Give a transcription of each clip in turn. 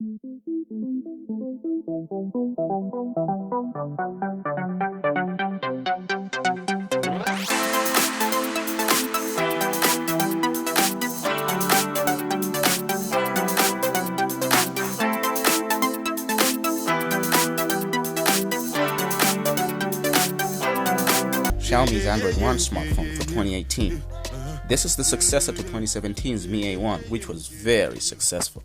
Xiaomi's Android One smartphone for 2018. This is the successor to 2017's Mi A1, which was very successful.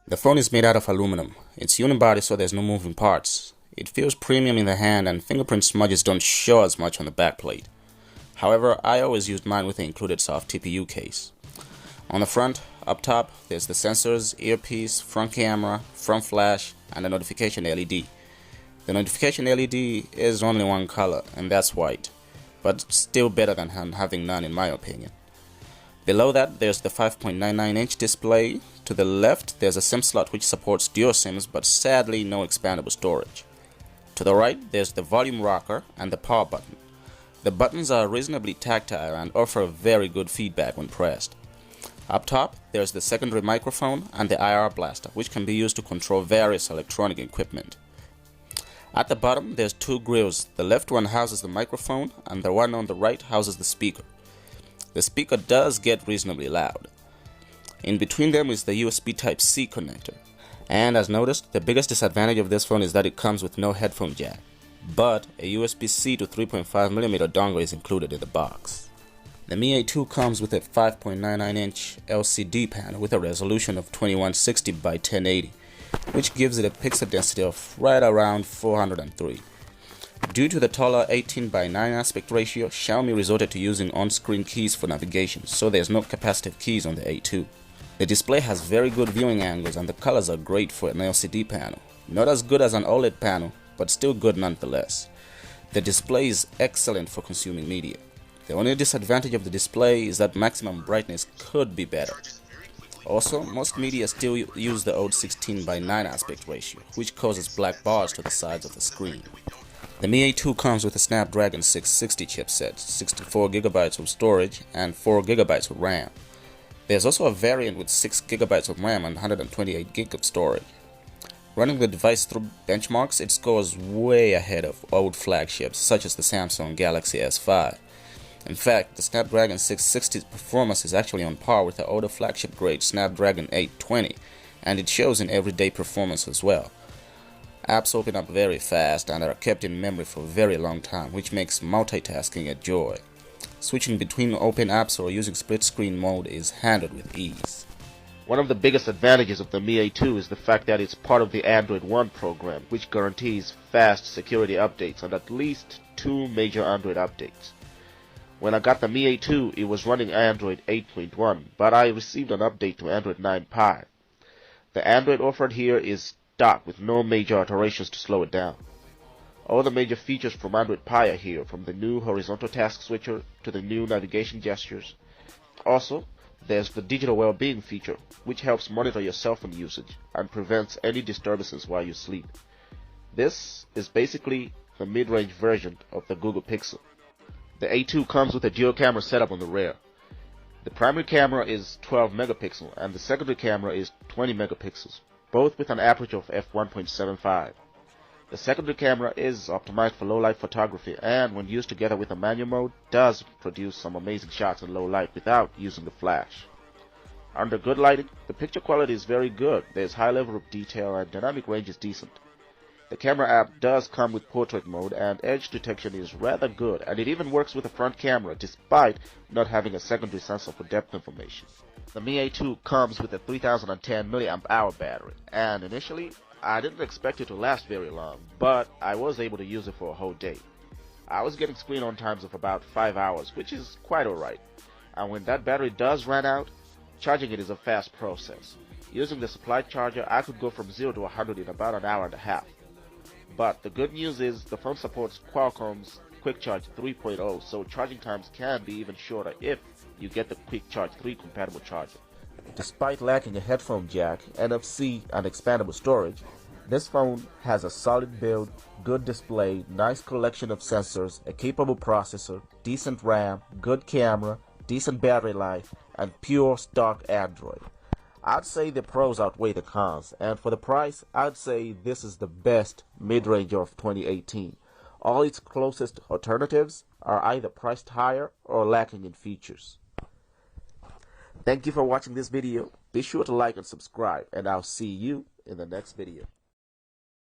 The phone is made out of aluminum. It's unibody, so there's no moving parts. It feels premium in the hand, and fingerprint smudges don't show as much on the backplate. However, I always used mine with the included soft TPU case. On the front, up top, there's the sensors, earpiece, front camera, front flash, and the notification LED. The notification LED is only one color, and that's white, but still better than having none in my opinion. Below that, there's the 5.99-inch display. To the left, there's a SIM slot which supports dual SIMs, but sadly no expandable storage. To the right, there's the volume rocker and the power button. The buttons are reasonably tactile and offer very good feedback when pressed. Up top, there's the secondary microphone and the IR blaster, which can be used to control various electronic equipment. At the bottom, there's two grills. The left one houses the microphone, and the one on the right houses the speaker. The speaker does get reasonably loud. In between them is the USB Type-C connector. And as noticed, the biggest disadvantage of this phone is that it comes with no headphone jack. But a USB-C to 3.5mm dongle is included in the box. The Mi A2 comes with a 5.99-inch LCD panel with a resolution of 2160 by 1080, which gives it a pixel density of right around 403. Due to the taller 18 by 9 aspect ratio, Xiaomi resorted to using on-screen keys for navigation, so there's no capacitive keys on the A2. The display has very good viewing angles and the colors are great for an LCD panel. Not as good as an OLED panel, but still good nonetheless. The display is excellent for consuming media. The only disadvantage of the display is that maximum brightness could be better. Also, most media still use the old 16 by 9 aspect ratio, which causes black bars to the sides of the screen. The Mi A2 comes with a Snapdragon 660 chipset, 64GB of storage, and 4GB of RAM. There's also a variant with 6GB of RAM and 128GB of storage. Running the device through benchmarks, it scores way ahead of old flagships such as the Samsung Galaxy S5. In fact, the Snapdragon 660's performance is actually on par with the older flagship grade Snapdragon 820, and it shows in everyday performance as well. Apps open up very fast and are kept in memory for a very long time, which makes multitasking a joy. Switching between open apps or using split screen mode is handled with ease. One of the biggest advantages of the Mi A2 is the fact that it's part of the Android One program, which guarantees fast security updates and at least 2 major Android updates. When I got the Mi A2, it was running Android 8.1, but I received an update to Android 9 Pie. The Android offered here is stock with no major alterations to slow it down. All the major features from Android Pie are here, from the new horizontal task switcher to the new navigation gestures. Also, there's the digital well-being feature, which helps monitor your cell phone usage and prevents any disturbances while you sleep. This is basically the mid-range version of the Google Pixel. The A2 comes with a dual camera setup on the rear. The primary camera is 12 megapixel and the secondary camera is 20 megapixels, both with an aperture of f1.75. The secondary camera is optimized for low-light photography and, when used together with a manual mode, does produce some amazing shots in low light without using the flash. Under good lighting, the picture quality is very good. There's high level of detail and dynamic range is decent. The camera app does come with portrait mode and edge detection is rather good, and it even works with the front camera despite not having a secondary sensor for depth information. The Mi A2 comes with a 3010 mAh battery, and initially I didn't expect it to last very long, but I was able to use it for a whole day. I was getting screen on times of about 5 hours, which is quite alright, and when that battery does run out, charging it is a fast process. Using the supply charger, I could go from 0 to 100 in about an hour and a half. But the good news is the phone supports Qualcomm's Quick Charge 3.0, so charging times can be even shorter if you get the Quick Charge 3 compatible charger. Despite lacking a headphone jack, NFC, and expandable storage, this phone has a solid build, good display, nice collection of sensors, a capable processor, decent RAM, good camera, decent battery life, and pure stock Android. I'd say the pros outweigh the cons, and for the price, I'd say this is the best mid-range of 2018. All its closest alternatives are either priced higher or lacking in features. Thank you for watching this video. Be sure to like and subscribe, and I'll see you in the next video.